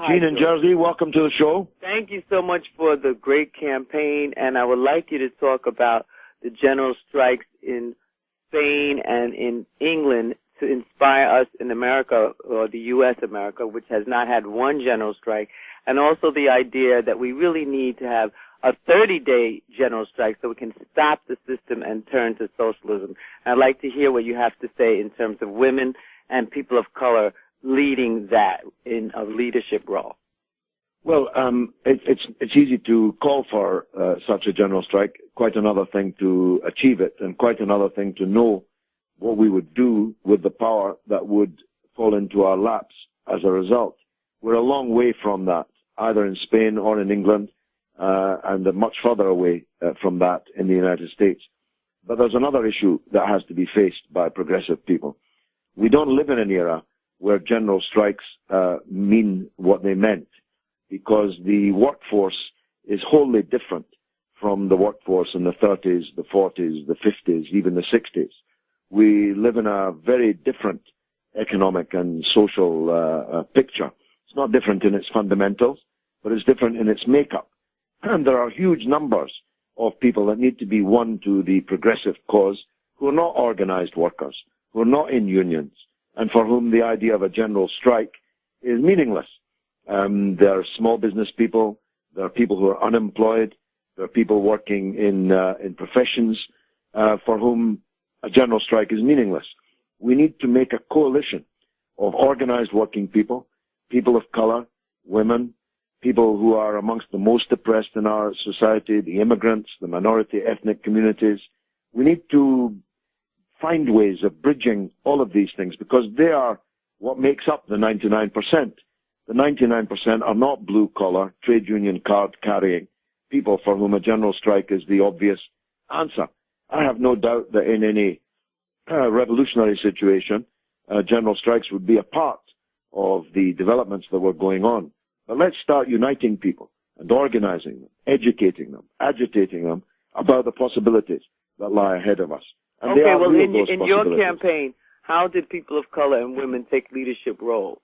Gene in Jersey, welcome to the show. Thank you so much for the great campaign, and I would like you to talk about the general strikes in Spain and in England to inspire us in America, or the U.S. America, which has not had one general strike, and also the idea that we really need to have a 30-day general strike so we can stop the system and turn to socialism. I'd like to hear what you have to say in terms of women and people of color leading that in a leadership role. Well, it's easy to call for such a general strike, quite another thing to achieve it, and quite another thing to know what we would do with the power that would fall into our laps as a result. We're a long way from that, either in Spain or in England, and much further away from that in the United States. But there's another issue that has to be faced by progressive people. We don't live in an era where general strikes mean what they meant, because the workforce is wholly different from the workforce in the 30s, the 40s, the 50s, even the 60s. We live in a very different economic and social picture. It's not different in its fundamentals, but it's different in its makeup. And there are huge numbers of people that need to be won to the progressive cause who are not organized workers, who are not in unions, and for whom the idea of a general strike is meaningless. There are small business people, there are people who are unemployed, there are people working in professions for whom a general strike is meaningless. We need to make a coalition of organized working people, people of color, women, people who are amongst the most oppressed in our society, the immigrants, the minority ethnic communities. We need to find ways of bridging all of these things, because they are what makes up the 99%. The 99% are not blue-collar, trade union card-carrying people for whom a general strike is the obvious answer. I have no doubt that in any revolutionary situation, general strikes would be a part of the developments that were going on. But let's start uniting people and organizing them, educating them, agitating them about the possibilities that lie ahead of us. And okay, well, in your campaign, how did people of color and women take leadership roles?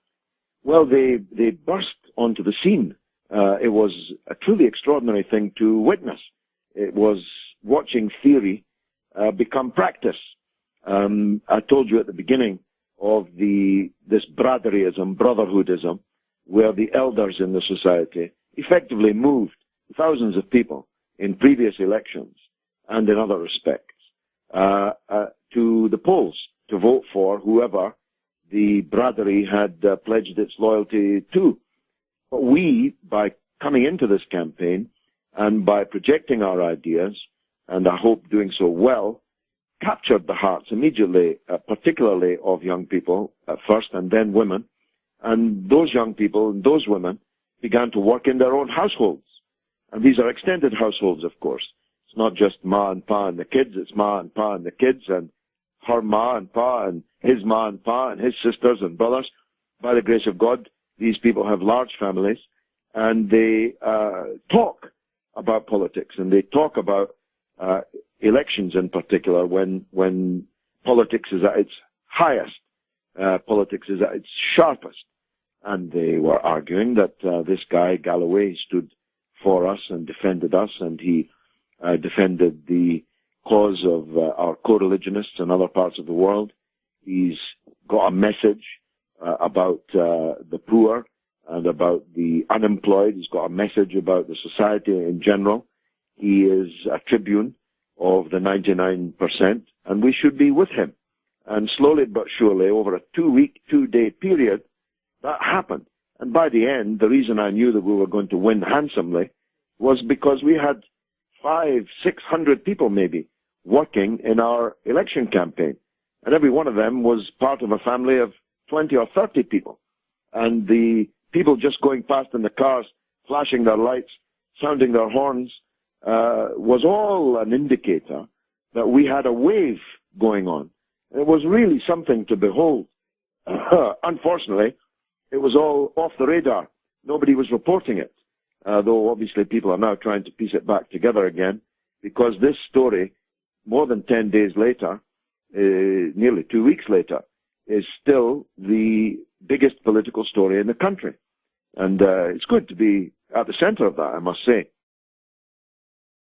Well, they burst onto the scene. It was a truly extraordinary thing to witness. It was watching theory become practice. I told you at the beginning of this brotherhoodism, where the elders in the society effectively moved thousands of people in previous elections and in other respects to the polls to vote for whoever the brotherhood had pledged its loyalty to. But we, by coming into this campaign and by projecting our ideas, and I hope doing so well, captured the hearts immediately, particularly of young people at first, and then women. And those young people and those women began to work in their own households. And these are extended households, of course. It's not just ma and pa and the kids, it's ma and pa and the kids, and her ma and pa and his ma and pa and his sisters and brothers. By the grace of God, these people have large families, and they talk about politics, and they talk about elections in particular when politics is at its highest, politics is at its sharpest. And they were arguing that this guy, Galloway, stood for us and defended us, and he defended the cause of our co-religionists in other parts of the world. He's got a message about the poor and about the unemployed. He's got a message about the society in general. He is a tribune of the 99%, and we should be with him. And slowly but surely, over a 2-day period, that happened. And by the end, the reason I knew that we were going to win handsomely was because we had 500-600 people maybe working in our election campaign. And every one of them was part of a family of 20 or 30 people. And the people just going past in the cars, flashing their lights, sounding their horns, was all an indicator that we had a wave going on. It was really something to behold. Unfortunately, it was all off the radar. Nobody was reporting it, though obviously people are now trying to piece it back together again, because this story, more than 10 days later, nearly 2 weeks later, is still the biggest political story in the country. And it's good to be at the center of that, I must say.